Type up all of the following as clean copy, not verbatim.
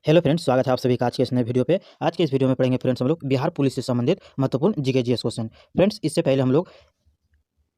Hello friends, स्वागत है आप सभी का आज के इस नए वीडियो पे। आज के इस वीडियो में पढ़ेंगे फ्रेंड्स हम लोग बिहार पुलिस से संबंधित महत्वपूर्ण जीके जीएस क्वेश्चन। फ्रेंड्स, इससे पहले हम लोग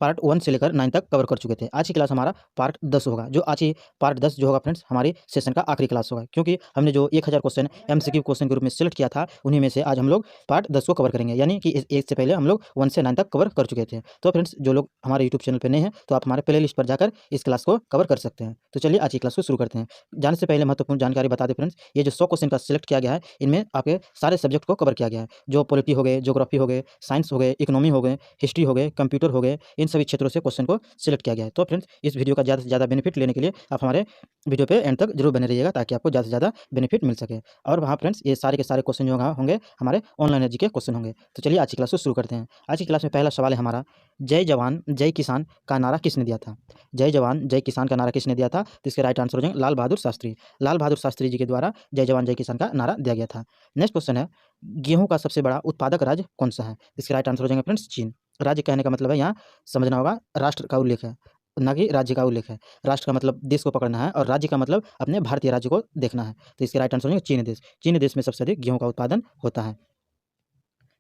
पार्ट 1 से लेकर 9 तक कवर कर चुके थे। आज की क्लास हमारा पार्ट 10 होगा। जो आज ही पार्ट 10 जो होगा फ्रेंड्स, हमारी सेशन का आखिरी क्लास होगा, क्योंकि हमने जो 1000 क्वेश्चन एमसीक्यू क्वेश्चन के रूप में सिलेक्ट किया था, उन्हीं में से आज हम लोग पार्ट 10 को कवर करेंगे। यानी कि इससे पहले हम लोग 1 से 9 तक कवर कर चुके थे। तो फ्रेंड्स, जो लोग हमारे यूट्यूब चैनल पर नए हैं, तो आप हमारे प्ले लिस्ट पर जाकर इस क्लास को कवर कर सकते हैं। तो चलिए आज की क्लास को शुरू करते हैं। जाने से पहले महत्वपूर्ण जानकारी बता दें फ्रेंड्स, ये जो 100 क्वेश्चन का सिलेक्ट किया गया है, इनमें आपके सारे सब्जेक्ट को कवर किया गया है। जो पॉलिटी हो गए, ज्योग्राफी हो गए, साइंस हो गए, इकोनॉमी हो गए, हिस्ट्री हो गए, कंप्यूटर हो गए, इन सभी क्षेत्रों से क्वेश्चन को सिलेक्ट किया गया है। तो फ्रेंड्स, इस वीडियो का ज़्यादा से ज़्यादा बेनिफिट लेने के लिए आप हमारे वीडियो पे एंड तक जरूर बने रहिएगा, ताकि आपको ज़्यादा से ज़्यादा बेनिफिट मिल सके। और वहाँ फ्रेंड्स, ये सारे के सारे क्वेश्चन जो होंगे हमारे ऑनलाइन एनर्जी के क्वेश्चन होंगे। तो चलिए आज की क्लास को शुरू करते हैं। आज की क्लास में पहला सवाल है हमारा, जय जवान जय किसान का नारा किसने दिया था? जय जवान जय किसान का नारा किसने दिया था? तो इसके राइट आंसर हो जाएंगे लाल बहादुर शास्त्री। लाल बहादुर शास्त्री जी के द्वारा जय जवान जय किसान का नारा दिया गया था। नेक्स्ट क्वेश्चन है, गेहूं का सबसे बड़ा उत्पादक राज्य कौन सा है? इसके राइट आंसर हो जाएंगे फ्रेंड्स चीन। राज्य कहने का मतलब है, यहाँ समझना होगा, राष्ट्र का उल्लेख है, ना कि राज्य का उल्लेख है। राष्ट्र का मतलब देश को पकड़ना है, और राज्य का मतलब अपने भारतीय राज्य को देखना है। तो इसके राइट आंसर होंगे चीन देश। चीन देश में सबसे अधिक गेहूं का उत्पादन होता है।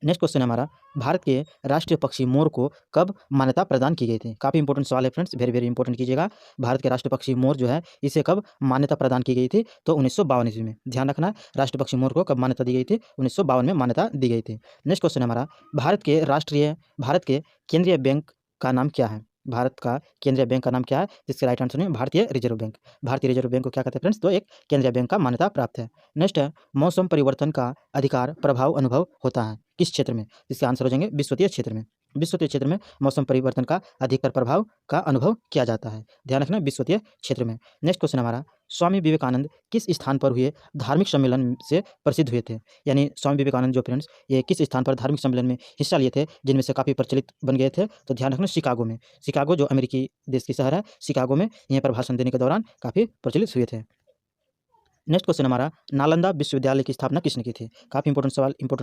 नेक्स्ट क्वेश्चन है हमारा, भारत के राष्ट्रीय पक्षी मोर को कब मान्यता प्रदान की गई थी? काफ़ी इंपॉर्टेंट सवाल है फ्रेंड्स, वेरी वेरी इंपॉर्टेंट कीजिएगा। भारत के राष्ट्रीय पक्षी मोर जो है, इसे कब मान्यता प्रदान की गई थी? तो 1952 ईस्वी में। ध्यान रखना, राष्ट्रीय पक्षी मोर को कब मान्यता दी गई थी? 1952 में मान्यता दी गई थी। नेक्स्ट क्वेश्चन है हमारा, भारत के केंद्रीय बैंक का नाम क्या है? भारत का केंद्रीय बैंक का नाम क्या है? जिसके राइट आंसर है भारतीय रिजर्व बैंक। भारतीय रिजर्व बैंक को क्या कहते हैं फ्रेंड्स? तो एक केंद्रीय बैंक का मान्यता प्राप्त है। नेक्स्ट है, मौसम परिवर्तन का अधिकार प्रभाव अनुभव होता है किस क्षेत्र में? इसके आंसर हो जाएंगे विश्वतीय क्षेत्र में। विश्वतीय क्षेत्र में मौसम परिवर्तन का अधिकतर प्रभाव का अनुभव किया जाता है। ध्यान रखना, विश्वतीय क्षेत्र में। नेक्स्ट क्वेश्चन हमारा, स्वामी विवेकानंद किस स्थान पर हुए धार्मिक सम्मेलन से प्रसिद्ध हुए थे? यानी स्वामी विवेकानंद जो फ्रेंड्स, ये किस स्थान पर धार्मिक सम्मेलन में हिस्सा लिए थे, जिनमें से काफ़ी प्रचलित बन गए थे? तो ध्यान रखना, शिकागो में। शिकागो जो अमेरिकी देश की शहर है, शिकागो में यहीं पर भाषण देने के दौरान काफ़ी प्रचलित हुए थे। नेक्स्ट क्वेश्चन हमारा, नालंदा विश्वविद्यालय की स्थापना किसने की थी? काफ़ी इंपॉर्टेंट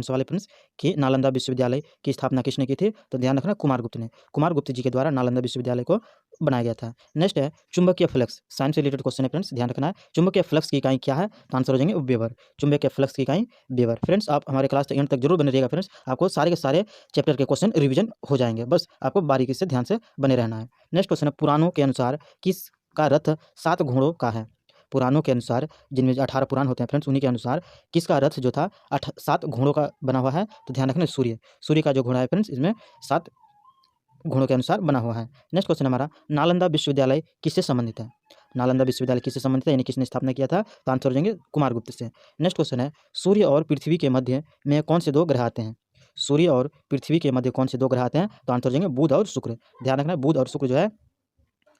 सवाल है फ्रेंड्स, कि नालंदा विश्वविद्यालय की स्थापना किसने की थी? तो ध्यान रखना, कुमारगुप्त ने। कुमारगुप्त जी के द्वारा नालंदा विश्वविद्यालय को बनाया गया था। नेक्स्ट है, चुंबकीय फ्लक्स, साइंस से रिलेटेड क्वेश्चन है फ्रेंड्स, ध्यान रखना है। चुंबकीय फ्लक्स की इकाई क्या है? तो आंसर हो जाएंगे वेबर। चुंबकीय फ्लक्स की इकाई वेबर। फ्रेंड्स, आप हमारे क्लास एंड तक जरूर बने रहिएगा फ्रेंड्स, आपको सारे के सारे चैप्टर के क्वेश्चन रिविजन हो जाएंगे, बस आपको बारीकी से ध्यान से बने रहना है। नेक्स्ट क्वेश्चन है, पुराणों के अनुसार किसका रथ 7 घोड़ों का है? पुराणों के अनुसार, जिनमें 18 पुराण होते हैं फ्रेंड्स, उन्हीं के अनुसार किसका रथ जो था 7 घोड़ों का बना हुआ है? तो ध्यान रखना, सूर्य का जो घोड़ा है फ्रेंड्स, इसमें 7 घोड़ों के अनुसार बना हुआ है। नेक्स्ट क्वेश्चन हमारा, नालंदा विश्वविद्यालय किससे संबंधित है? नालंदा विश्वविद्यालय किससे संबंधित है, यानी किसने स्थापना किया था? तो आंसर हो जाएंगे कुमारगुप्त से। नेक्स्ट क्वेश्चन है, सूर्य और पृथ्वी के मध्य में कौन से 2 ग्रह आते हैं? सूर्य और पृथ्वी के मध्य कौन से 2 ग्रह आते हैं? तो आंसर हो जाएंगे बुध और शुक्र। ध्यान रखना, बुध और शुक्र जो है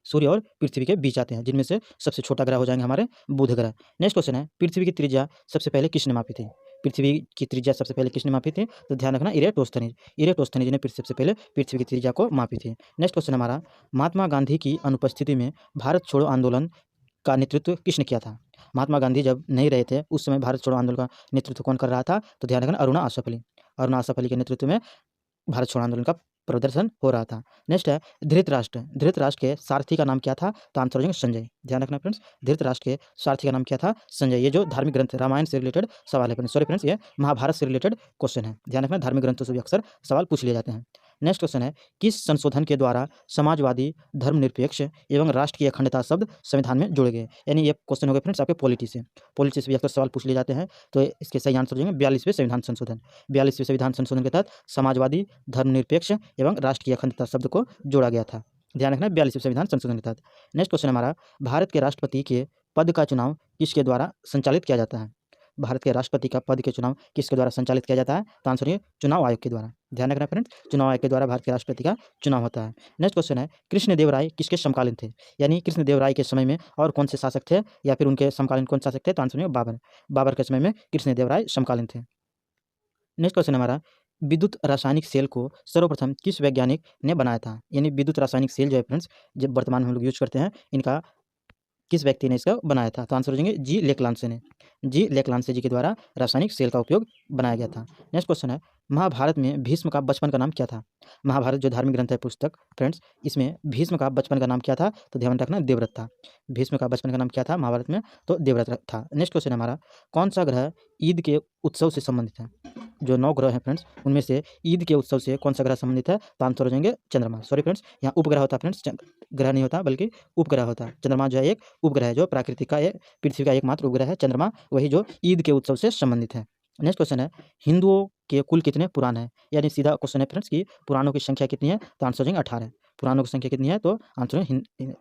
सूर्य और पृथ्वी के बीच आते हैं, जिनमें से सबसे छोटा ग्रह हो जाएंगे हमारे बुध ग्रह। नेक्स्ट क्वेश्चन है, पृथ्वी की त्रिज्या सबसे पहले किसने मापी थी? पृथ्वी की त्रिज्या सबसे पहले किसने मापी थी? तो ध्यान रखना, इरेटोस्थनीज। इरेटोस्थनीज ने सबसे पहले पृथ्वी की त्रिज्या को मापी थी। नेक्स्ट क्वेश्चन हमारा, महात्मा गांधी की अनुपस्थिति में भारत छोड़ो आंदोलन का नेतृत्व किसने किया था? महात्मा गांधी जब नहीं रहे थे, उस समय भारत छोड़ो आंदोलन का नेतृत्व कौन कर रहा था? तो ध्यान रखना, अरुणा आसफ अली। अरुणा आसफ अली के नेतृत्व में भारत छोड़ो आंदोलन का प्रदर्शन हो रहा था। नेक्स्ट है, धृतराष्ट्र के सारथी का नाम क्या था? तो आंसर हो जाएंगे संजय। ध्यान रखना फ्रेंड्स, धृतराष्ट्र के सारथी का नाम क्या था? संजय। ये जो धार्मिक ग्रंथ रामायण से रिलेटेड सवाल है फ्रेंड्स, सॉरी फ्रेंड्स, ये महाभारत से रिलेटेड क्वेश्चन है। ध्यान रखना, धार्मिक ग्रंथों से भी अक्सर सवाल पूछ लिए जाते हैं। नेक्स्ट क्वेश्चन है, किस संशोधन के द्वारा समाजवादी, धर्मनिरपेक्ष एवं राष्ट्र की अखंडता शब्द संविधान में जुड़ गए? यानी ये क्वेश्चन हो गए फ्रेंड्स आपके पॉलिटी से भी अक्सर सवाल पूछ लिए जाते हैं। तो इसके सही आंसर हो जाएंगे 42वें संविधान संशोधन। 42वें संविधान संशोधन के तहत समाजवादी, धर्मनिरपेक्ष एवं राष्ट्र की अखंडता शब्द को जोड़ा गया था। ध्यान रखना, 42वें संविधान संशोधन के तहत। नेक्स्ट क्वेश्चन हमारा, भारत के राष्ट्रपति के पद का चुनाव किसके द्वारा संचालित किया जाता है? भारत के राष्ट्रपति का पद के चुनाव किसके द्वारा संचालित किया जाता है? तो आंसर ये चुनाव आयोग के द्वारा। ध्यान रखना फ्रेंड्स, चुनाव आयोग के द्वारा भारत के राष्ट्रपति का चुनाव होता है। नेक्स्ट क्वेश्चन है, कृष्णदेवराय किसके समकालीन थे? यानी कृष्णदेवराय के समय में और कौन से शासक थे, या फिर उनके समकालीन कौन शासक थे? तो आंसर बाबर। बाबर के समय में कृष्णदेवराय समकालीन थे। नेक्स्ट क्वेश्चन हमारा, विद्युत रासायनिक सेल को सर्वप्रथम किस वैज्ञानिक ने बनाया था? यानी विद्युत रासायनिक सेल जो है फ्रेंड्स, जब वर्तमान में हम लोग यूज करते हैं, इनका किस व्यक्ति ने इसका बनाया था? तो आंसर हो जाएंगे जी लेक्लांसे ने। जी लेक्लांसे जी के द्वारा रासायनिक सेल का उपयोग बनाया गया था। नेक्स्ट क्वेश्चन है, महाभारत में भीष्म का बचपन का नाम क्या था? महाभारत जो धार्मिक ग्रंथ है पुस्तक फ्रेंड्स, इसमें भीष्म का बचपन का नाम क्या था? तो ध्यान रखना देवव्रत था। भीष्म का बचपन का नाम क्या था महाभारत में? तो देवव्रत था। नेक्स्ट क्वेश्चन है हमारा, कौन सा ग्रह ईद के उत्सव से संबंधित है? जो 9 ग्रह हैं फ्रेंड्स, उनमें से ईद के उत्सव से कौन सा ग्रह संबंधित है? तो आंसर हो जाएंगे चंद्रमा। सॉरी फ्रेंड्स, यहाँ उपग्रह होता है फ्रेंड्स, ग्रह नहीं होता बल्कि उपग्रह होता है। चंद्रमा जो है एक उपग्रह है, जो प्राकृतिक का पृथ्वी का एकमात्र उपग्रह है चंद्रमा, वही जो ईद के उत्सव से संबंधित है। नेक्स्ट क्वेश्चन है, हिंदुओं के कुल कितने पुराण हैं? यानी सीधा क्वेश्चन है फ्रेंड्स कि पुराणों की संख्या कितनी है? तो आंसर हो जाएंगे 18। पुराणों की संख्या कितनी है? तो आंसर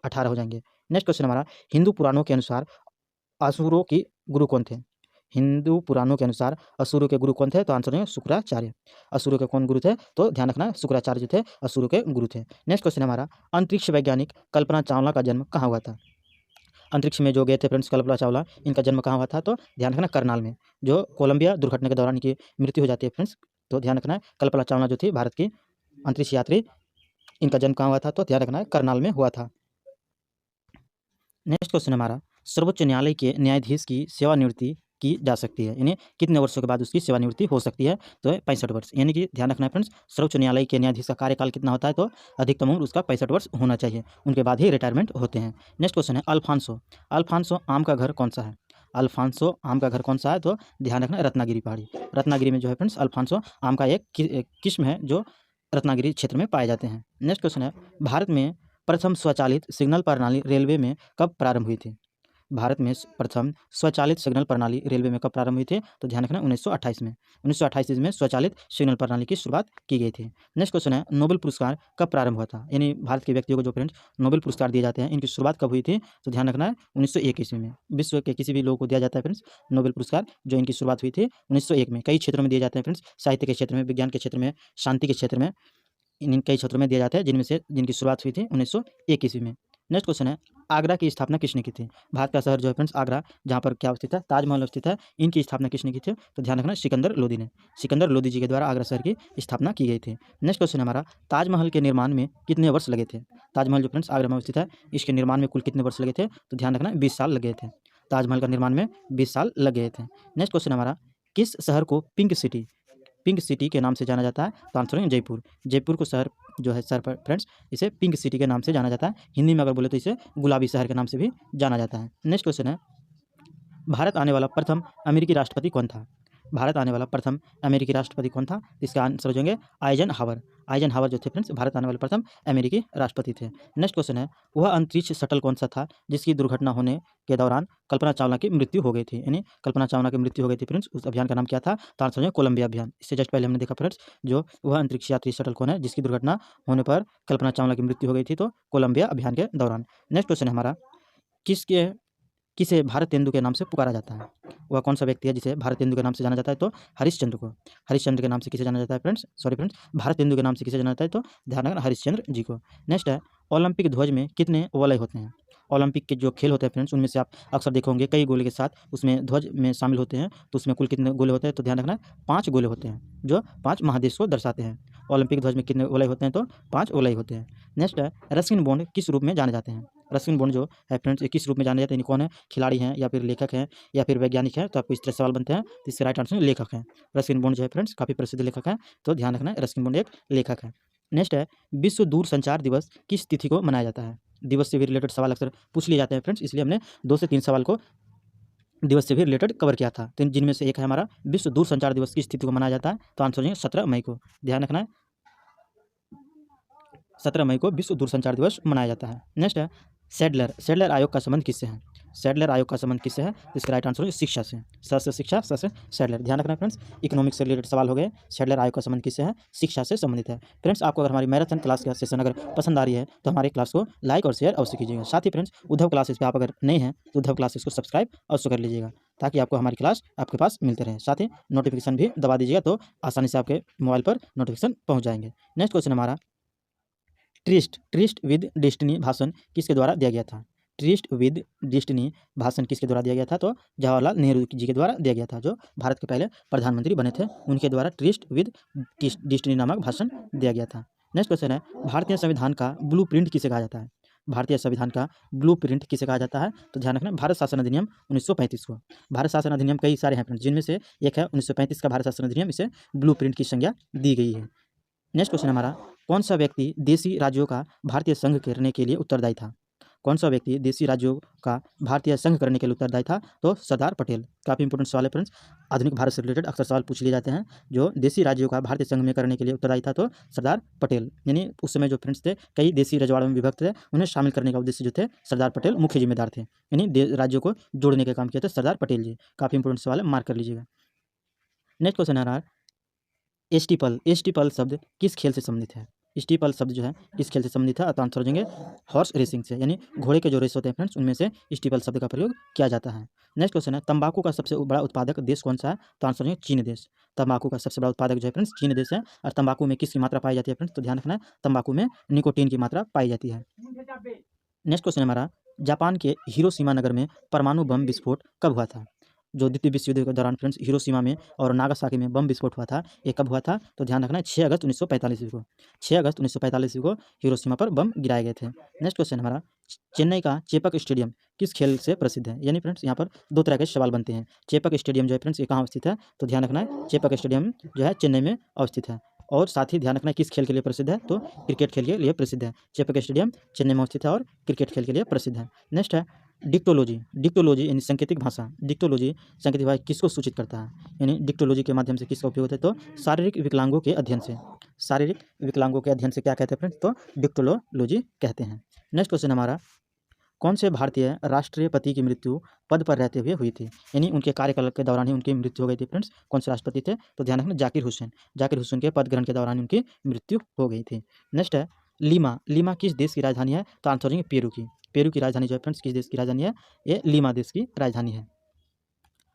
18 हो जाएंगे। नेक्स्ट क्वेश्चन हमारा, हिंदू पुराणों के अनुसार असुरों की गुरु कौन थे? हिंदू पुराणों के अनुसार असुरों के गुरु कौन थे? तो आंसर है शुक्राचार्य। असुरों के कौन गुरु थे? तो ध्यान रखना शुक्राचार्य जो थे असुरों के गुरु थे। नेक्स्ट क्वेश्चन हमारा, अंतरिक्ष वैज्ञानिक कल्पना चावला का जन्म कहाँ हुआ था? अंतरिक्ष में जो गए थे फ्रेंड्स कल्पना चावला, इनका जन्म कहाँ हुआ था? तो ध्यान रखना करनाल में, जो कोलंबिया दुर्घटना के दौरान इनकी मृत्यु हो जाती है फ्रेंड्स। तो ध्यान रखना है कल्पना चावला जो थी भारत की अंतरिक्ष यात्री, इनका जन्म कहाँ हुआ था? तो ध्यान रखना है करनाल में हुआ था। नेक्स्ट क्वेश्चन हमारा, सर्वोच्च न्यायालय के न्यायाधीश की सेवानिवृत्ति की जा सकती है, यानी कितने वर्षों के बाद उसकी सेवानिवृत्ति हो सकती है? तो 65 वर्ष। यानी कि ध्यान रखना है फ्रेंड्स, सर्वोच्च न्यायालय के न्यायाधीश का कार्यकाल कितना होता है? तो अधिकतम उम्र उसका 65 वर्ष होना चाहिए, उनके बाद ही रिटायरमेंट होते हैं। नेक्स्ट क्वेश्चन है, अल्फांसो। अल्फांसो आम का घर कौन सा है? अल्फांसो आम का घर कौन सा है? तो ध्यान रखना रत्नागिरी पहाड़ी। रत्नागिरी में जो है फ्रेंड्स अल्फांसो आम का एक किस्म है जो रत्नागिरी क्षेत्र में पाए जाते हैं। नेक्स्ट क्वेश्चन है, भारत में प्रथम स्वचालित सिग्नल प्रणाली रेलवे में कब प्रारंभ हुई थी? भारत में प्रथम स्वचालित सिग्नल प्रणाली रेलवे में कब प्रारंभ हुई थी? तो ध्यान रखना 1928 में। 1928 में स्वचालित सिग्नल प्रणाली की शुरुआत की गई थी। नेक्स्ट क्वेश्चन है, नोबेल पुरस्कार कब प्रारंभ हुआ था? यानी भारत के व्यक्तियों को जो फ्रेंड्स नोबेल पुरस्कार दिए जाते हैं, इनकी शुरुआत कब हुई थी? तो ध्यान रखना है 1901 ईस्वी में। विश्व के किसी भी लोगों को दिया जाता है फ्रेंड्स नोबेल पुरस्कार, जो इनकी शुरुआत हुई थी 1901 में। कई क्षेत्रों में दिए जाते हैं फ्रेंड्स, साहित्य के क्षेत्र में, विज्ञान के क्षेत्र में, शांति के क्षेत्र में, इन कई क्षेत्रों में दिए जाते हैं, जिनकी शुरुआत हुई थी 1901 ईस्वी में। नेक्स्ट क्वेश्चन है, आगरा की स्थापना किसने की थी? भारत का शहर जो है फ्रेंड्स आगरा, जहाँ पर क्या स्थित है? ताजमहल स्थित है, इनकी स्थापना किसने की थी? तो ध्यान रखना सिकंदर लोदी ने। सिकंदर लोदी जी के द्वारा आगरा शहर की स्थापना की गई थी। नेक्स्ट क्वेश्चन हमारा, ताजमहल के निर्माण में कितने वर्ष लगे थे? ताजमहल जो फ्रेंड्स आगरा में स्थित है, इसके निर्माण में कुल कितने वर्ष लगे थे? तो ध्यान रखना 20 साल लगे थे। ताजमहल का निर्माण में 20 साल लग गए थे। नेक्स्ट क्वेश्चन हमारा, किस शहर को पिंक सिटी के नाम से जाना जाता है? तो आंसर है जयपुर। जयपुर को शहर जो है शहर पर फ्रेंड्स, इसे पिंक सिटी के नाम से जाना जाता है। हिंदी में अगर बोले तो इसे गुलाबी शहर के नाम से भी जाना जाता है। नेक्स्ट क्वेश्चन है, भारत आने वाला प्रथम अमेरिकी राष्ट्रपति कौन था? भारत आने वाला प्रथम अमेरिकी राष्ट्रपति कौन था? इसका आंसर हो जाएंगे आइजन हावर। आइजन हावर जो थे फ्रेंड्स भारत आने वाले प्रथम अमेरिकी राष्ट्रपति थे। नेक्स्ट क्वेश्चन है, वह अंतरिक्ष शटल कौन सा था जिसकी दुर्घटना होने के दौरान कल्पना चावला की मृत्यु हो गई थी? यानी कल्पना चावला की मृत्यु हो गई थी फ्रेंड्स, उस अभियान का नाम क्या था? तो आंसर हो जाएगा कोलंबिया अभियान। इससे जस्ट पहले हमने देखा फ्रेंड्स, जो वह अंतरिक्ष यात्री शटल कौन है जिसकी दुर्घटना होने पर कल्पना चावला की मृत्यु हो गई थी? तो कोलंबिया अभियान के दौरान। नेक्स्ट क्वेश्चन है हमारा, किसके किसे भारत तेंदु के नाम से पुकारा जाता है? वह कौन सा व्यक्ति है जिसे भारत तेंदु के नाम से जाना जाता है? तो हरिश्चंद्र को। हरिश्चंद्र के नाम से किसे जाना जाता है friends? Sorry friends, Bharat tendu के नाम से किसे जाना जाता है? तो ध्यान रखना हरिश्चंद्र जी को। नेक्स्ट है, ओलंपिक ध्वज में कितने वलय होते हैं? ओलंपिक के जो खेल होते हैं फ्रेंड्स, उनमें से आप अक्सर देखे होंगे कई गोले के साथ उसमें ध्वज में शामिल होते हैं, तो उसमें कुल कितने गोले होते हैं? तो ध्यान रखना 5 गोले होते हैं, जो 5 महादेश को दर्शाते हैं। ओलंपिक ध्वज में कितने वलय होते हैं? तो 5 वलय होते हैं। नेक्स्ट है, रस्किन बॉन्ड किस रूप में जाने जाते हैं? रस्किन बॉन्ड जो है फ्रेंड्स ये किस रूप में जाने जाते हैं? कौन है? खिलाड़ी हैं या फिर लेखक हैं या फिर वैज्ञानिक हैं? तो आपको इस तरह सवाल बनते हैं, तो इसके राइट आंसर लेखक हैं। रस्किन बॉन्ड जो है फ्रेंड्स काफ़ी प्रसिद्ध लेखक हैं, तो ध्यान रखना रस्किन बॉन्ड एक लेखक है। नेक्स्ट है, विश्व दूरसंचार दिवस किस तिथि को मनाया जाता है? दिवस से भी रिलेटेड सवाल अक्सर पूछ लिए जाते हैं फ्रेंड्स, इसलिए हमने 2 से 3 सवाल को दिवस से भी रिलेटेड कवर किया था। तो जिनमें से एक है हमारा, विश्व दूरसंचार दिवस किस तिथि को मनाया जाता है? तो आंसर हो जाएगा 17 मई को। ध्यान रखना है 17 मई को विश्व दूरसंचार दिवस मनाया जाता है। नेक्स्ट है, सैडलर आयोग का संबंध किससे है? सैडलर आयोग का संबंध किससे है? इसका राइट आंसर है शिक्षा से। स से शिक्षा, स से सैडलर। ध्यान रखना फ्रेंड्स, इकोनॉमिक्स से रिलेटेड सवाल हो गए। सैडलर आयोग का संबंध किससे है? शिक्षा से संबंधित है। फ्रेंड्स, आपको अगर हमारी मैराथन क्लास का सेशन अगर पसंद आ रही है तो हमारे क्लास को लाइक और शेयर अवश्य कीजिएगा। साथ ही फ्रेंड्स, उद्धव क्लासेस पे आप अगर नए हैं तो उद्धव क्लासेस को सब्सक्राइब अवश्य कर लीजिएगा, ताकि आपको हमारी क्लास आपके पास मिलते रहे। साथ ही नोटिफिकेशन भी दबा दीजिएगा, तो आसानी से आपके मोबाइल पर नोटिफिकेशन पहुँच जाएंगे। नेक्स्ट क्वेश्चन हमारा, ट्रिस्ट विद डेस्टिनी भाषण किसके द्वारा दिया गया था? ट्रिस्ट विद डेस्टिनी भाषण किसके द्वारा दिया गया था? तो जवाहरलाल नेहरू जी के द्वारा दिया गया था, जो भारत के पहले प्रधानमंत्री बने थे, उनके द्वारा ट्रिस्ट विद डेस्टिनी नामक भाषण दिया गया था। नेक्स्ट क्वेश्चन है, भारतीय संविधान का ब्लूप्रिंट किसे कहा जाता है? भारतीय संविधान का ब्लूप्रिंट किसे कहा जाता है? तो ध्यान रखना, भारत शासन अधिनियम 1935 को। भारत शासन अधिनियम कई सारे हैं फ्रेंड्स, जिनमें से एक है 1935 का भारत शासन अधिनियम, इसे ब्लूप्रिंट की संज्ञा दी गई है। नेक्स्ट क्वेश्चन हमारा, कौन सा व्यक्ति देशी राज्यों का भारतीय संघ करने के लिए उत्तरदायी था? कौन सा व्यक्ति देशी राज्यों का भारतीय संघ करने के लिए उत्तरदायी था? तो सरदार पटेल। काफ़ी इंपॉर्टेंट सवाल है फ्रेंड्स, आधुनिक भारत से रिलेटेड अक्सर सवाल पूछ लिए जाते हैं। जो देशी राज्यों का भारतीय संघ में करने के लिए उत्तरदायी था तो सरदार पटेल। यानी उस समय जो फ्रेंड्स थे कई देशी रजवाड़ों में विभक्त थे, उन्हें शामिल करने का उद्देश्य जो थे सरदार पटेल मुख्य जिम्मेदार थे, यानी राज्यों को जोड़ने के काम किए थे सरदार पटेल जी। काफ़ी इंपॉर्टेंट सवाल है, मार्क कर लीजिएगा। नेक्स्ट क्वेश्चन आ रहा है, एस्टिपल। एस्टिपल शब्द किस खेल से संबंधित है? स्टीपल शब्द जो है किस खेल से संबंधित है? तो आंसर हो जाएंगे हॉर्स रेसिंग से, यानी घोड़े के जो रेस होते हैं फ्रेंड्स, उनमें से स्टीपल शब्द का प्रयोग किया जाता है। नेक्स्ट क्वेश्चन है, तंबाकू का सबसे बड़ा उत्पादक देश कौन सा है? तो आंसर हो जाएंगे चीन देश। तंबाकू का सबसे बड़ा उत्पादक जो है फ्रेंड्स चीन देश है। और तंबाकू में किसकी मात्रा पाई जाती है फ्रेंड्स? तो ध्यान रखना है, तंबाकू में निकोटीन की मात्रा पाई जाती है। नेक्स्ट क्वेश्चन हमारा, जापान के हिरोशिमा नगर में परमाणु बम विस्फोट कब हुआ था? जो द्वितीय विश्व युद्ध के दौरान फ्रेंड्स हिरोशिमा में और नागासाकी में बम विस्फोट हुआ था, ये कब हुआ था? तो ध्यान रखना है 6 अगस्त 1945 को। 6 अगस्त 1945 को हिरोशिमा पर बम गिराए गए थे। नेक्स्ट क्वेश्चन हमारा, चेन्नई का चेपक स्टेडियम किस खेल से प्रसिद्ध है? यानी फ्रेंड्स यहाँ पर दो तरह के सवाल बनते हैं। चेपक स्टेडियम जो है फ्रेंड्स ये कहाँ अवस्थित है? तो ध्यान रखना है, चेपक स्टेडियम जो है चेन्नई में अवस्थित है। और साथ ही ध्यान रखना है किस खेल के लिए प्रसिद्ध है? तो क्रिकेट खेल के लिए प्रसिद्ध है। चेपक स्टेडियम चेन्नई में अवस्थित है और क्रिकेट खेल के लिए प्रसिद्ध है। नेक्स्ट है डिक्टोलॉजी। डिक्टोलॉजी यानी सांकेतिक भाषा। डिक्टोलॉजी सांकेतिक भाषा किसको सूचित करता है? यानी डिक्टोलॉजी के माध्यम से किसका उपयोग होता है? तो शारीरिक विकलांगों के अध्ययन से। शारीरिक विकलांगों के अध्ययन से क्या कहते हैं फ्रेंड्स? तो डिक्टोलॉजी कहते हैं। नेक्स्ट क्वेश्चन हमारा, कौन से भारतीय राष्ट्रपति की मृत्यु पद पर रहते हुए हुई थी? यानी उनके कार्यकाल के दौरान ही उनकी मृत्यु हो गई थी फ्रेंड्स। कौन से राष्ट्रपति थे? तो ध्यान रखना, जाकिर हुसैन। जाकिर हुसैन के पद ग्रहण के दौरान उनकी मृत्यु हो गई थी। नेक्स्ट है लीमा। लीमा किस देश की राजधानी है? तो आंसर होंगे पेरू की। पेरू की राजधानी जो है फ्रेंड्स किस देश की राजधानी है? ये लीमा देश की राजधानी है।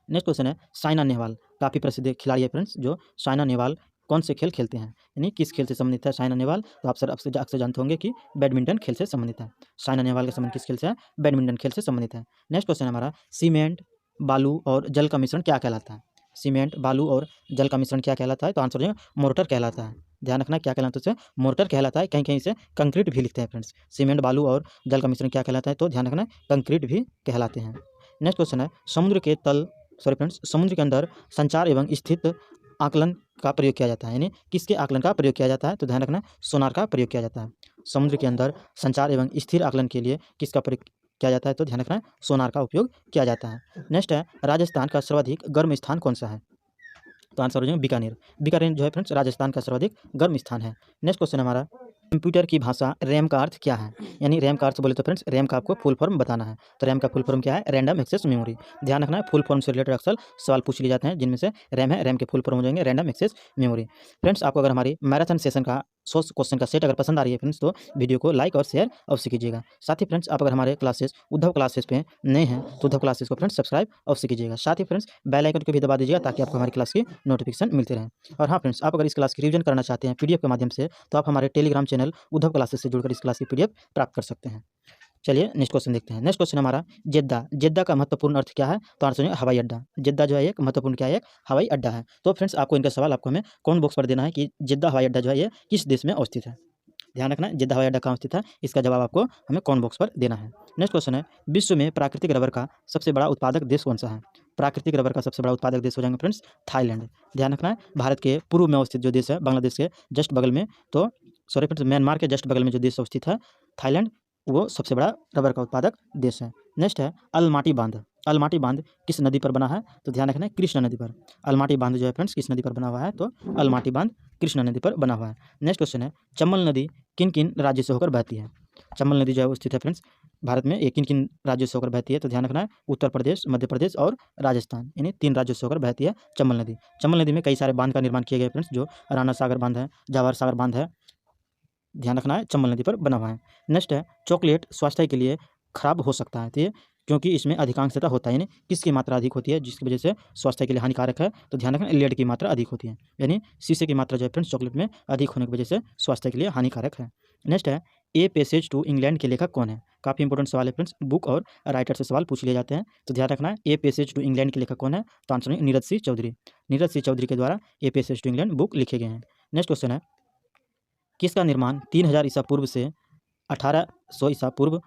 नेक्स्ट क्वेश्चन है, साइना नेहवाल। काफ़ी प्रसिद्ध खिलाड़ी है फ्रेंड्स, जो साइना नेहवाल कौन से खेल खेलते हैं? यानी किस खेल से संबंधित है साइना नेहवाल? तो आप सर अक्सर जानते होंगे कि बैडमिंटन खेल से संबंधित है। साइना नेहवाल का संबंध किस खेल से है? बैडमिंटन खेल से संबंधित है। नेक्स्ट क्वेश्चन हमारा, सीमेंट, बालू और जल का मिश्रण क्या कहलाता है? सीमेंट, बालू और जल का मिश्रण क्या कहलाता है? तो आंसर जो मोर्टर कहलाता है। ध्यान रखना क्या कहलाता है? मोर्टर कहलाता है। कहीं कहीं से कंक्रीट भी लिखते हैं फ्रेंड्स। सीमेंट, बालू और जल का मिश्रण क्या कहलाता है? तो ध्यान रखना कंक्रीट भी कहलाते हैं। नेक्स्ट क्वेश्चन है, समुद्र के अंदर संचार एवं स्थित आकलन का प्रयोग किया जाता है। यानी किसके आकलन का प्रयोग किया जाता है? तो ध्यान रखना सोनार का प्रयोग किया जाता है। समुद्र के अंदर संचार एवं स्थिर आकलन के लिए किसका प्रयोग किया जाता है? तो ध्यान रखना सोनार का उपयोग किया जाता है। नेक्स्ट है, राजस्थान का सर्वाधिक गर्म स्थान कौन सा है? तो आंसर हो जाएगा बीकानेर। बीकानेर जो है फ्रेंड्स राजस्थान का सर्वाधिक गर्म स्थान है। नेक्स्ट क्वेश्चन हमारा, कंप्यूटर की भाषा रैम का अर्थ क्या है? यानी रैम का अर्थ बोले तो फ्रेंड्स रैम का आपको फुल फॉर्म बताना है। तो रैम का फुल फॉर्म क्या है? Random access memory. ध्यान रखना है, फुल फॉर्म से रिलेटेड अक्सर सवाल पूछ लिए जाते हैं, जिनमें से रैम है, रैम के फुल फॉर्म हो जाएंगे रैंडम एक्सेस मेमोरी। फ्रेंड्स आपको अगर हमारी मैराथन सेशन का 100 क्वेश्चन का सेट अगर पसंद आ रही है फ्रेंड्स, तो वीडियो को लाइक और शेयर अवश्य कीजिएगा। साथ ही फ्रेंड्स आप अगर हमारे क्लासेस उद्धव क्लासेस पे नए हैं तो उद्धव क्लासेस को फ्रेंड्स सब्सक्राइब अवश्य कीजिएगा। साथ ही फ्रेंड्स बेल आइकन को भी दबा दीजिएगा ताकि आपको हमारी क्लास की नोटिफिकेशन मिलते रहें। और हाँ फ्रेंड्स, आप अगर इस क्लास की रिवीजन करना चाहते हैं पीडीएफ के माध्यम से, तो आप हमारे टेलीग्राम चैनल उद्धव क्लासेस से जुड़कर इस क्लास की पीडीएफ प्राप्त कर सकते हैं। चलिए नेक्स्ट क्वेश्चन देखते हैं। नेक्स्ट क्वेश्चन हमारा, जेद्दा। जेद्दा का महत्वपूर्ण अर्थ क्या है? तो आंसर है हवाई अड्डा। जेद्दा जो है एक महत्वपूर्ण क्या है? एक हवाई अड्डा है। तो फ्रेंड्स आपको इनका सवाल आपको हमें कौन बॉक्स पर देना है कि जेद्दा हवाई अड्डा जो है ये किस देश में अवस्थित है? ध्यान रखना, जेद्दा हवाई अड्डा कहाँ स्थित है, इसका जवाब आपको हमें कौन बॉक्स पर देना है। नेक्स्ट क्वेश्चन है, विश्व में प्राकृतिक रबर का सबसे बड़ा उत्पादक देश कौन सा है? प्राकृतिक रबर का सबसे बड़ा उत्पादक देश हो जाएंगे फ्रेंड्स थाईलैंड। ध्यान रखना है, भारत के पूर्व में अवस्थित जो देश है बांग्लादेश के जस्ट बगल में, तो सॉरी फ्रेंड्स म्यांमार के जस्ट बगल में जो देश अवस्थित है थाईलैंड, वो सबसे बड़ा रबर का उत्पादक देश है। नेक्स्ट है अलमाटी बांध। अलमाटी बांध किस नदी पर बना है? तो ध्यान रखना कृष्णा नदी पर। अलमाटी बांध जो है फ्रेंड्स किस नदी पर बना हुआ है? तो अलमाटी बांध कृष्णा नदी पर बना हुआ है। नेक्स्ट क्वेश्चन है, चंबल नदी किन किन राज्यों से होकर बहती है? चंबल नदी जो है वो स्थित है फ्रेंड्स भारत में, ये किन किन राज्यों से होकर बहती है? तो ध्यान रखना है उत्तर प्रदेश, मध्य प्रदेश और राजस्थान, यानी 3 राज्यों से होकर बहती है चंबल नदी। चंबल नदी में कई सारे बांध का निर्माण किए गए फ्रेंड्स, जो राणा सागर बांध है, जवाहर सागर बांध है, ध्यान रखना है चंबल नदी पर बना हुआ है। नेक्स्ट है, चॉकलेट स्वास्थ्य के लिए खराब हो सकता है, तो ये क्योंकि इसमें अधिकांशतः होता है, यानी किसकी मात्रा अधिक होती है जिसकी वजह से स्वास्थ्य के लिए हानिकारक है? तो ध्यान रखना लेड की मात्रा अधिक होती है, यानी शीशे की मात्रा जो है फ्रेंड्स चॉकलेट में अधिक होने की वजह से स्वास्थ्य के लिए हानिकारक है। नेक्स्ट है, ए पैसेज टू इंग्लैंड के लेखक कौन है? काफ़ी इंपॉर्टेंट सवाल है फ्रेंड्स, बुक और राइटर से सवाल पूछ लिए जाते हैं, तो ध्यान रखना है ए पैसेज टू इंग्लैंड के लेखक कौन है? तो आंसर है नीरज सिंह चौधरी। नीरज सिंह चौधरी के द्वारा a passage to England book लिखे गए हैं। नेक्स्ट क्वेश्चन है, किसका निर्माण 3000 ईसा पूर्व से 1800 ईसा पूर्व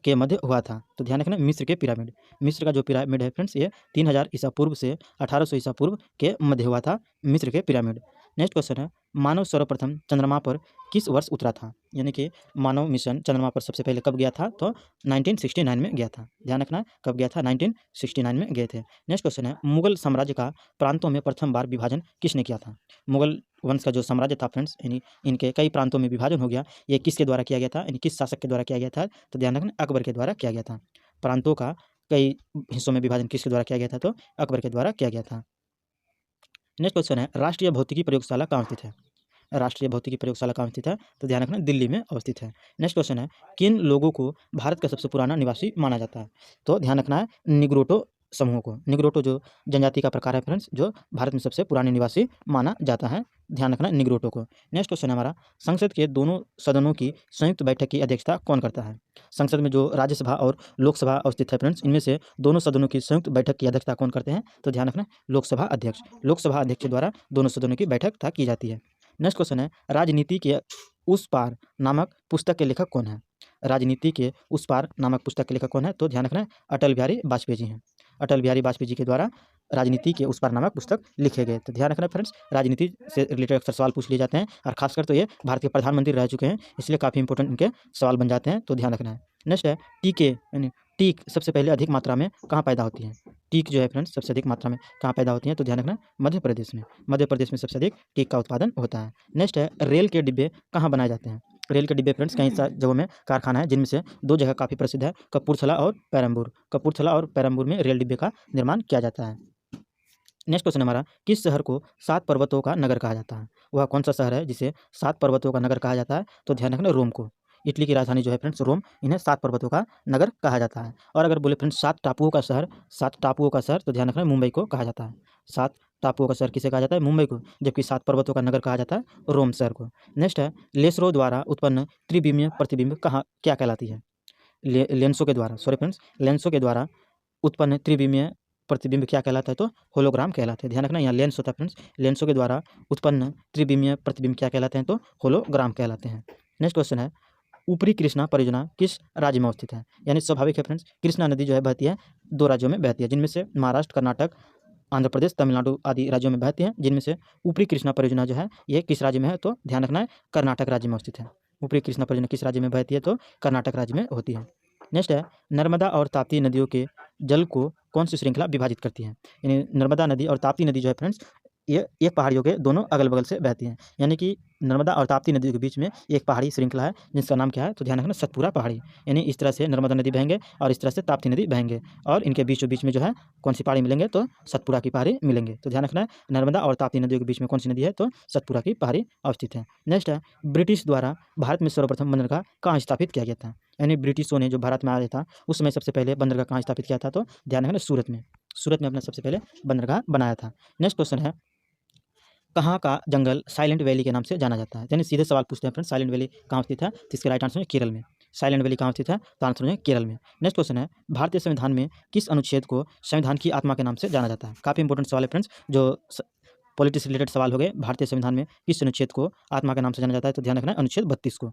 के मध्य हुआ था। तो ध्यान रखना, मिस्र के पिरामिड, मिस्र का जो पिरामिड है फ्रेंड्स, ये 3000 ईसा पूर्व से 1800 ईसा पूर्व के मध्य हुआ था, मिस्र के पिरामिड। नेक्स्ट क्वेश्चन है, मानव सर्वप्रथम चंद्रमा पर किस वर्ष उतरा था? यानी कि मानव मिशन चंद्रमा पर सबसे पहले कब गया था? तो 1969 में गया था। ध्यान रखना, कब गया था? 1969 में गए थे। नेक्स्ट क्वेश्चन है, मुगल साम्राज्य का प्रांतों में प्रथम बार विभाजन किसने किया था? मुगल वंश का जो साम्राज्य था फ्रेंड्स, यानी इनके कई प्रांतों में विभाजन हो गया, ये किसके द्वारा किया गया था? यानी किस शासक के द्वारा किया गया था? तो ध्यान रखना, अकबर के द्वारा किया गया था। प्रांतों का कई हिस्सों में विभाजन किसके द्वारा किया गया था? तो अकबर के द्वारा किया गया था। नेक्स्ट क्वेश्चन है, राष्ट्रीय भौतिकी प्रयोगशाला कहाँ स्थित है? राष्ट्रीय भौतिकी प्रयोगशाला कहाँ स्थित है? तो ध्यान रखना, दिल्ली में अवस्थित है। नेक्स्ट क्वेश्चन है, किन लोगों को भारत का सबसे पुराना निवासी माना जाता है? तो ध्यान रखना है, निग्रोटो समूह को। निग्रोटो जो जनजाति का प्रकार है फ्रेंड्स, जो भारत में सबसे पुराने निवासी माना जाता है। ध्यान रखना, निग्रोटो को। नेक्स्ट क्वेश्चन है हमारा, संसद के दोनों सदनों की संयुक्त बैठक की अध्यक्षता कौन करता है? संसद में जो राज्यसभा और लोकसभा अवस्थित है फ्रेंड्स, इनमें से दोनों सदनों की संयुक्त बैठक की अध्यक्षता कौन करते हैं? तो ध्यान रखना, लोकसभा अध्यक्ष। लोकसभा अध्यक्ष के द्वारा दोनों सदनों की बैठक की जाती है। नेक्स्ट क्वेश्चन है, राजनीति के उस पार नामक पुस्तक के लेखक कौन है? राजनीति के उस पार नामक पुस्तक के लेखक कौन है? तो ध्यान रखना, अटल बिहारी वाजपेयी जी हैं। अटल बिहारी वाजपेयी जी के द्वारा राजनीति के उस पार नामक पुस्तक लिखे गए। तो ध्यान रखना फ्रेंड्स, राजनीति से रिलेटेड अक्सर सवाल पूछ लिए जाते हैं, और खासकर तो ये भारत के प्रधानमंत्री रह चुके हैं, इसलिए काफ़ी इंपॉर्टेंट इनके सवाल बन जाते हैं, तो ध्यान रखना है। नेक्स्ट है, टीके यानी टीक सबसे पहले अधिक मात्रा में कहाँ पैदा होती है? टीक जो है फ्रेंड्स, सबसे अधिक मात्रा में कहाँ पैदा होती है? तो ध्यान रखना, मध्य प्रदेश में। मध्य प्रदेश में सबसे अधिक टीक का उत्पादन होता है। नेक्स्ट है, रेल के डिब्बे कहाँ बनाए जाते हैं? रेल के डिब्बे फ्रेंड्स कई जगहों में कारखाना है, जिनमें से दो जगह काफ़ी प्रसिद्ध है, कपूरथला और पेरम्बूर। कपूरथला और पेरम्बूर में रेल डिब्बे का निर्माण किया जाता है। नेक्स्ट क्वेश्चन हमारा, किस शहर को 7 पर्वतों का नगर कहा जाता है? वह कौन सा शहर है जिसे 7 पर्वतों का नगर कहा जाता है? तो ध्यान रखना, रोम को। इटली की राजधानी जो है फ्रेंड्स रोम, इन्हें 7 पर्वतों का नगर कहा जाता है। और अगर बोले फ्रेंड्स 7 टापुओं का शहर, 7 टापुओं का शहर, तो ध्यान रखना, मुंबई को कहा जाता है। 7 टापुओं का शहर किसे कहा जाता है? मुंबई को। जबकि 7 पर्वतों का नगर कहा जाता है रोम शहर को। नेक्स्ट है, लेसरो द्वारा उत्पन्न त्रिविमीय प्रतिबिंब कहाँ क्या कहलाती है? लेंसों के द्वारा, सॉरी फ्रेंड्स, लेंसों के द्वारा उत्पन्न त्रिविमीय प्रतिबिंब क्या कहलाता है? तो होलोग्राम कहलाते हैं। ध्यान रखना, यहाँ लेंस होता है फ्रेंड्स, लेंसों के द्वारा उत्पन्न त्रिविमीय प्रतिबिंब क्या कहलाते हैं? तो होलोग्राम कहलाते हैं। नेक्स्ट क्वेश्चन है, ऊपरी कृष्णा परियोजना किस राज्य में अवस्थित है? यानी स्वाभाविक है फ्रेंड्स, कृष्णा नदी जो है बहती है 2 राज्यों में बहती है, जिनमें से महाराष्ट्र, कर्नाटक, आंध्र प्रदेश, तमिलनाडु आदि राज्यों में बहती हैं, जिनमें से ऊपरी कृष्णा परियोजना जो है ये किस राज्य में है? तो ध्यान रखना है, कर्नाटक राज्य में अवस्थित है। ऊपरी कृष्णा परियोजना किस राज्य में बहती है? तो कर्नाटक राज्य में होती है। नेक्स्ट है, नर्मदा और ताप्ती नदियों के जल को कौन सी श्रृंखला विभाजित करती है? यानी नर्मदा नदी और ताप्ती नदी जो है फ्रेंड्स, ये एक पहाड़ियों के दोनों अगल बगल से बहती हैं। यानी कि नर्मदा और ताप्ती नदी के बीच में एक पहाड़ी श्रृंखला है, जिसका नाम क्या है? तो ध्यान रखना, सतपुरा पहाड़ी। यानी इस तरह से नर्मदा नदी बहेंगे और इस तरह से ताप्ती नदी बहेंगे, और इनके बीचों बीच में जो है कौन सी पहाड़ी मिलेंगे? तो सतपुरा की पहाड़ी मिलेंगे। तो ध्यान रखना है, नर्मदा और ताप्ती नदियों के बीच में कौन सी नदी है? तो सतपुरा की पहाड़ी अवस्थित है। नेक्स्ट है, ब्रिटिश द्वारा भारत में सर्वप्रथम बंदरगाह कहाँ स्थापित किया गया था? यानी ब्रिटिशों ने जो भारत में आया था उस समय सबसे पहले बंदरगाह कहाँ स्थापित किया था? तो ध्यान रखना, सूरत में। सूरत में अपना सबसे पहले बंदरगाह बनाया था। नेक्स्ट क्वेश्चन है, कहाँ का जंगल साइलेंट वैली के नाम से जाना जाता है? यानी सीधे सवाल पूछते हैं फ्रेंड्स, साइलेंट वैली कहाँ स्थित है? तो इसके राइट आंसर है केरल में। साइलेंट वैली कहाँ स्थित है? तो आंसर है केरल में। नेक्स्ट क्वेश्चन है, भारतीय संविधान में किस अनुच्छेद को संविधान की आत्मा के नाम से जाना जाता है? काफ़ी इंपॉर्टेंट सवाल है फ्रेंड्स, जो पॉलिटिक्स से रिलेटेड सवाल हो गए। भारतीय संविधान में किस अनुच्छेद को आत्मा के नाम से जाना जाता है? तो ध्यान रखना, अनुच्छेद 32 को।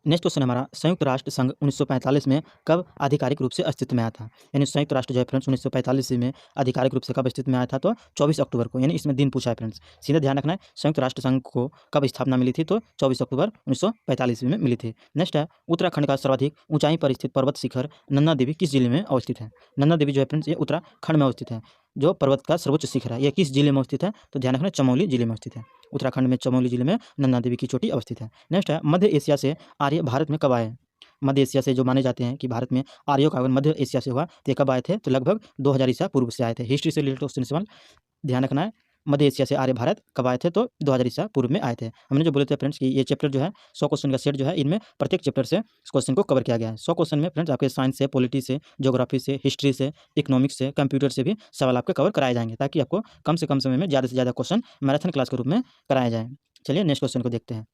नेक्स्ट क्वेश्चन हमारा, संयुक्त राष्ट्र संघ 1945 में कब आधिकारिक रूप से अस्तित्व में आया था? यानी संयुक्त राष्ट्र जो है फ्रेंड्स 1945 में आधिकारिक रूप से कब अस्तित्व में आया था? तो 24 अक्टूबर को। यानी इसमें दिन पूछा है फ्रेंड्स, सीधा ध्यान रखना है, संयुक्त राष्ट्र संघ को कब स्थापना मिली थी? तो 24 अक्टूबर 1945 में मिली थी। नेक्स्ट है, उत्तराखंड का सर्वाधिक ऊंचाई पर स्थित पर्वत शिखर नन्दा देवी किस जिले में अवस्थित है? नन्दा देवी जो है फ्रेंड्स, ये उत्तराखंड में अवस्थित है। जो पर्वत का सर्वोच्च शिखर है, ये किस जिले में अवस्थित है? तो ध्यान रखना, चमोली जिले में अवस्थित है। उत्तराखंड में चमोली जिले में नन्दा देवी की चोटी अवस्थित है। नेक्स्ट है, मध्य एशिया से आर्य भारत में कब आए? मध्य एशिया से जो माने जाते हैं कि भारत में आर्यों का आगमन मध्य एशिया से हुआ, तो ये कब आए थे? तो लगभग 2000 ईसा पूर्व से आए थे। हिस्ट्री से रिलेटेड क्वेश्चन सवाल ध्यान रखना है, मध्य एशिया से आर्य भारत कब आए थे? तो 2000 ईसा पूर्व में आए थे। हमने जो बोले थे फ्रेंड्स कि ये चैप्टर जो है 100 क्वेश्चन का सेट जो है, इनमें प्रत्येक चैप्टर से इस क्वेश्चन को कवर किया गया है। 100 क्वेश्चन में फ्रेंड्स आपके साइंस से, पॉलिटी से, ज्योग्राफी से, हिस्ट्री से, इकोनॉमिक्स से, कंप्यूटर से भी सवाल आपके कवर कराए जाएंगे, ताकि आपको कम से कम समय में ज़्यादा से ज़्यादा क्वेश्चन मैराथन क्लास के रूप में कराए जाएँ। चलिए नेक्स्ट क्वेश्चन को देखते हैं।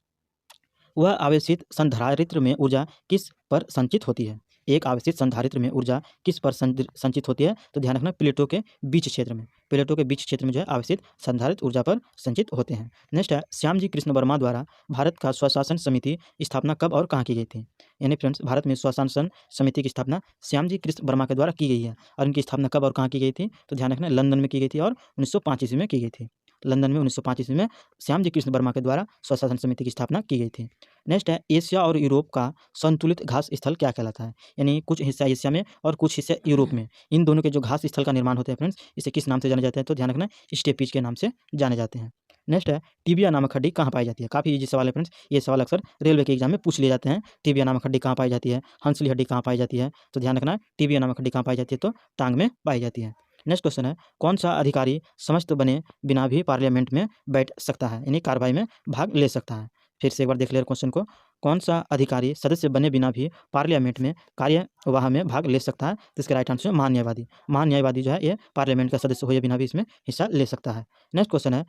वह आवेशित संधारित्र में ऊर्जा किस पर संचित होती है? एक आवेशित संधारित्र में ऊर्जा किस पर संचित होती है? तो ध्यान रखना प्लेटों के बीच क्षेत्र में। प्लेटों के बीच क्षेत्र में जो है आवेशित संधारित्र ऊर्जा पर संचित होते हैं। नेक्स्ट है श्यामजी कृष्ण वर्मा द्वारा भारत का स्वशासन समिति स्थापना कब और कहाँ की गई थी? यानी फ्रेंड्स भारत में स्वशासन समिति की स्थापना श्यामजी कृष्ण वर्मा के द्वारा की गई है। और इनकी स्थापना कब और कहाँ की गई थी? तो ध्यान रखना लंदन में की गई थी और 1905 ईस्वी में की गई थी। लंदन में 1905 ईस्वी में श्यामजी कृष्ण वर्मा के द्वारा स्वशासन समिति की स्थापना की गई थी। नेक्स्ट है एशिया और यूरोप का संतुलित घास स्थल क्या कहलाता है? यानी कुछ हिस्सा एशिया में और कुछ हिस्सा यूरोप में, इन दोनों के जो घास स्थल का निर्माण होते हैं फ्रेंड्स, इसे किस नाम से जाने जाते हैं? तो ध्यान रखना स्टेपीज के नाम से जाने जाते हैं। नेक्स्ट है टिबिया नामक हड्डी कहाँ पाई जाती है? काफ़ी इजी सवाल है फ्रेंड्स, ये सवाल अक्सर रेलवे के एग्जाम में पूछ लिए जाते हैं। टिबिया नामक हड्डी कहाँ पाई जाती है? हंसली हड्डी कहाँ पाई जाती है? तो ध्यान रखना टिबिया नामक हड्डी कहाँ पाई जाती है? तो टांग में पाई जाती है। नेक्स्ट क्वेश्चन है कौन सा अधिकारी समस्त बने बिना भी पार्लियामेंट में बैठ सकता है, यानी कार्रवाई में भाग ले सकता है? फिर से एक बार देख ले क्वेश्चन को, कौन सा अधिकारी सदस्य बने बिना भी पार्लियामेंट में कार्यवाह में भाग ले सकता है? तो इसका राइट आंसर है महान्यायवादी। महान्यायवादी जो है ये पार्लियामेंट का सदस्य हुए बिना भी इसमें हिस्सा ले सकता है। नेक्स्ट क्वेश्चन है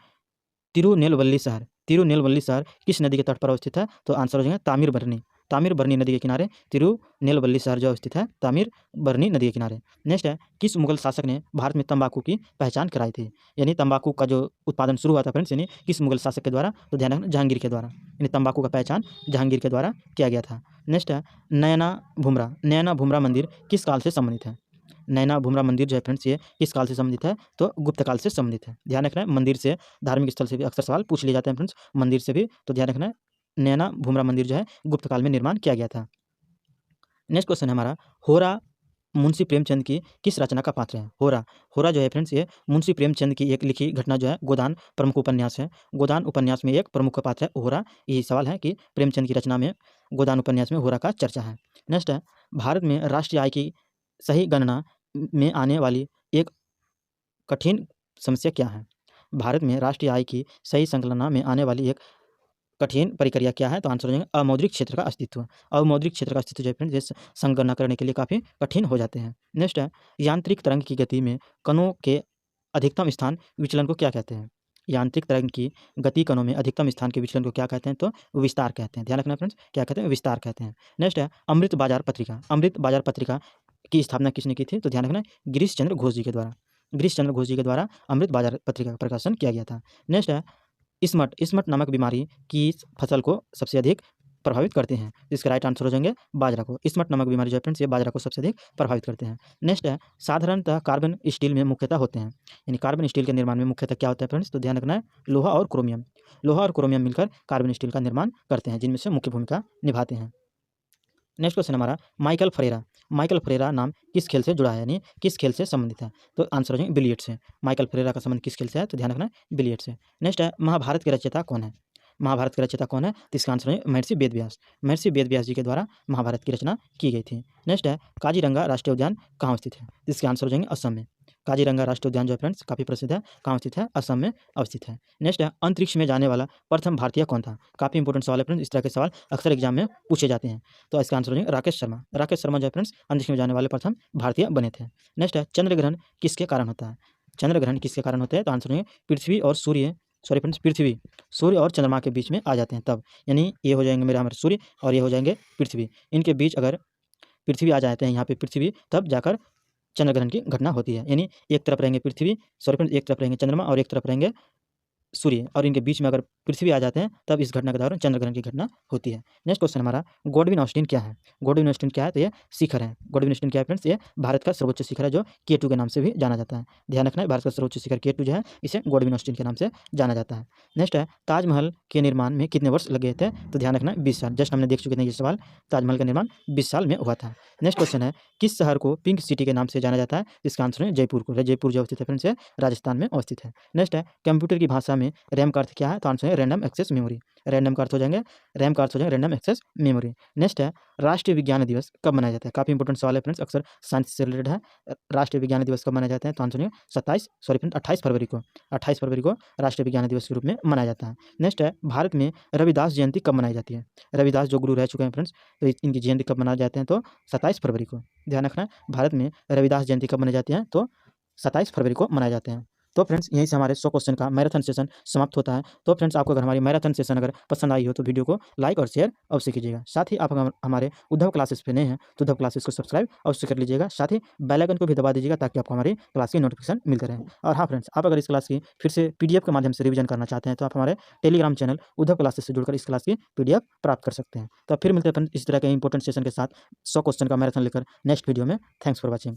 तिरुनेलवल्ली शहर, तिरुनेलवल्ली शहर किस नदी के तट पर अवस्थित है? तो आंसर हो जाएगा तामीरबरनी। तामीरबरनी नदी के किनारे तिरुनेलवल्ली शहर जो स्थित है तामीरबरनी नदी के किनारे। नेक्स्ट है किस मुगल शासक ने भारत में तंबाकू की पहचान कराई थी? यानी तंबाकू का जो उत्पादन शुरू हुआ था फ्रेंड्स, यानी किस मुगल शासक के द्वारा? तो ध्यान रखना जहांगीर के द्वारा, यानी तंबाकू का पहचान जहांगीर के द्वारा किया गया था। नेक्स्ट है नयना भुमरा, नयना भुमरा मंदिर किस काल से संबंधित है? नैना भुमरा मंदिर जो है फ्रेंड्स ये किस काल से संबंधित है? तो गुप्त काल से संबंधित है। ध्यान रखना है मंदिर से, धार्मिक स्थल से भी अक्सर सवाल पूछ लिए जाते हैं फ्रेंड्स, मंदिर से भी, तो ध्यान रखना है नैना भुमरा मंदिर जो है गुप्त काल में निर्माण किया गया था। नेक्स्ट क्वेश्चन है हमारा होरा मुंशी प्रेमचंद की किस रचना का पात्र है? होरा, होरा जो है फ्रेंड्स ये मुंशी प्रेमचंद की एक लिखी घटना जो है गोदान प्रमुख उपन्यास है। गोदान उपन्यास में एक प्रमुख पात्र है होरा। यही सवाल है कि प्रेमचंद की रचना में गोदान उपन्यास में होरा का चर्चा है। नेक्स्ट है भारत में राष्ट्रीय आय की सही गणना में आने वाली एक कठिन समस्या क्या है? भारत में राष्ट्रीय आय की सही संकलना में आने वाली एक कठिन प्रक्रिया क्या है? तो आंसर हो जाएगा अमौद्रिक क्षेत्र का अस्तित्व। अमौद्रिक क्षेत्र का अस्तित्व जो है फ्रेंड्स ये संगणना करने के लिए काफ़ी कठिन हो जाते हैं। नेक्स्ट है यांत्रिक तरंग की गति में कणों के अधिकतम स्थान विचलन को क्या कहते हैं? यांत्रिक तरंग की गति कणों में अधिकतम स्थान के विचलन को क्या कहते हैं? तो विस्तार कहते हैं। ध्यान रखना फ्रेंड्स, क्या कहते हैं? विस्तार कहते हैं। नेक्स्ट है अमृत बाजार पत्रिका, अमृत बाजार पत्रिका की स्थापना किसने की थी? तो ध्यान रखना गिरीश चंद्र घोष जी के द्वारा, गिरीश चंद्र घोष जी के द्वारा अमृत बाजार पत्रिका का प्रकाशन किया गया था। नेक्स्ट है स्मट, स्मट नामक बीमारी की फसल को सबसे अधिक प्रभावित करते हैं? इसका राइट आंसर हो जाएंगे बाजरा को। स्मट नामक बीमारी जो है फ्रेंड्स ये बाजरा को सबसे अधिक प्रभावित करते हैं। नेक्स्ट है साधारणतः कार्बन स्टील में मुख्यतः होते हैं, यानी कार्बन स्टील के निर्माण में मुख्यतः क्या होता है फ्रेंड्स? तो ध्यान रखना है लोहा और क्रोमियम, लोहा और क्रोमियम मिलकर कार्बन स्टील का निर्माण करते हैं, जिनमें से मुख्य भूमिका निभाते हैं। नेक्स्ट क्वेश्चन हमारा माइकल फरेरा, माइकल फरेरा नाम किस खेल से जुड़ा है, यानी किस खेल से संबंधित है? तो आंसर हो जाएंगे बिलियर्ड से। माइकल फरेरा का संबंध किस खेल से है? तो ध्यान रखना बिलियर्ड से। नेक्स्ट है महाभारत के रचयिता कौन है? महाभारत के रचयिता कौन है? तो इसका आंसर है महर्षि वेदव्यास। महर्षि वेदव्यास जी के द्वारा महाभारत की रचना की गई थी। नेक्स्ट है काजीरंगा राष्ट्रीय उद्यान कहाँ स्थित है? इसके आंसर हो जाएंगे असम में। काजीरंगा राष्ट्रीय उद्यान जो है फ्रेंड्स काफ़ी प्रसिद्ध है, कहाँ स्थित है? असम में अवस्थित है। नेक्स्ट है अंतरिक्ष में जाने वाला प्रथम भारतीय कौन था? काफ़ी इंपॉर्टेंट सवाल है फ्रेंड्स, इस तरह के सवाल अक्सर एग्जाम में पूछे जाते हैं। तो इसका आंसर हो जाएगा राकेश शर्मा। राकेश शर्मा जो है फ्रेंड्स अंतरिक्ष में जाने वाले प्रथम भारतीय बने थे। नेक्स्ट है चंद्रग्रहण किसके कारण होता है? चंद्रग्रहण किसके कारण होता है? तो आंसर है पृथ्वी और सूर्य, सॉरी फ्रेंड्स पृथ्वी, सूर्य और चंद्रमा के बीच में आ जाते हैं तब, यानी ये हो जाएंगे मेरे हमारे सूर्य और ये हो जाएंगे पृथ्वी, इनके बीच अगर पृथ्वी आ जाते हैं यहाँ पे पृथ्वी, तब जाकर चंद्रग्रहण की घटना होती है। यानी एक तरफ रहेंगे पृथ्वी, सॉरी फ्रेंड्स एक तरफ रहेंगे चंद्रमा और एक तरफ रहेंगे सूर्य, और इनके बीच में अगर पृथ्वी आ जाते हैं तब इस घटना के दौरान चंद्रग्रहण की घटना होती है। नेक्स्ट क्वेश्चन हमारा गॉडविन ऑस्टिन क्या है? गॉडविन ऑस्टिन क्या है? तो ये शिखर है। गॉडविन ऑस्टिन क्या है फ्रेंड्स? ये भारत का सर्वोच्च शिखर है जो K2 के नाम से भी जाना जाता है। ध्यान रखना है भारत का सर्वोच्च शिखर K2 जो है इसे गॉडविन ऑस्टिन के नाम से जाना जाता है। नेक्स्ट है ताजमहल के निर्माण में कितने वर्ष लगे थे? तो ध्यान रखना 20 साल। जस्ट हमने देख चुके थे ये सवाल, ताजमहल का निर्माण 20 साल में हुआ था। नेक्स्ट क्वेश्चन है किस शहर को पिंक सिटी के नाम से जाना जाता है? इसका आंसर है जयपुर को। जयपुर जो अवस्थित है फ्रेंड्स राजस्थान में अवस्थित है। नेक्स्ट है कंप्यूटर की भाषा में रैम का अर्थ क्या है? तो आंसर है रैंडम एक्सेस मेमोरी। रैंडम का अर्थ हो जाएंगे, रैम का अर्थ हो जाएंगे रैंडम एक्सेस मेमोरी। नेक्स्ट है राष्ट्रीय विज्ञान दिवस कब मनाया जाता है? काफी इंपॉर्टेंट सवाल है फ्रेंड्स, अक्सर साइंस से रिलेटेड है। राष्ट्रीय विज्ञान दिवस कब मनाया जाता है? तो आंसर है 28 फरवरी को। 28 फरवरी को राष्ट्रीय विज्ञान दिवस के रूप में मनाया जाता है। नेक्स्ट है भारत में रविदास जयंती कब मनाई जाती है? रविदास जो गुरु रह चुके हैं फ्रेंड्स, तो इनकी जयंती कब मनाए जाते हैं? तो 27 फरवरी को। ध्यान रखना भारत में रविदास जयंती कब मनाई जाती है? तो 27 फरवरी को मनाए जाते हैं। तो फ्रेंड्स यहीं से हमारे 100 क्वेश्चन का मैराथन सेशन समाप्त होता है। तो फ्रेंड्स आपको अगर हमारी मैराथन सेशन अगर पसंद आई हो तो वीडियो को लाइक और शेयर अवश्य कीजिएगा। साथ ही आप अगर हमारे उद्धव क्लासेस पे नए हैं तो उद्धव क्लासेस को सब्सक्राइब अवश्य कर लीजिएगा। साथ ही बेल आइकन को भी दबा दीजिएगा ताकि आपको हमारी क्लास की नोटिफिकेशन मिलते रहे। और हाँ फ्रेंड्स, आप अगर इस क्लास की फिर से पीडीएफ के माध्यम से रिवीजन करना चाहते हैं तो आप हमारे टेलीग्राम चैनल उद्धव क्लासेस से जुड़कर इस क्लास की पीडीएफ प्राप्त कर सकते हैं। तो फिर मिलते हैं फ्रेंड्स इस तरह के इंपॉर्टेंट सेशन के साथ 100 क्वेश्चन का मैराथन लेकर नेक्स्ट वीडियो में। Thanks for watching.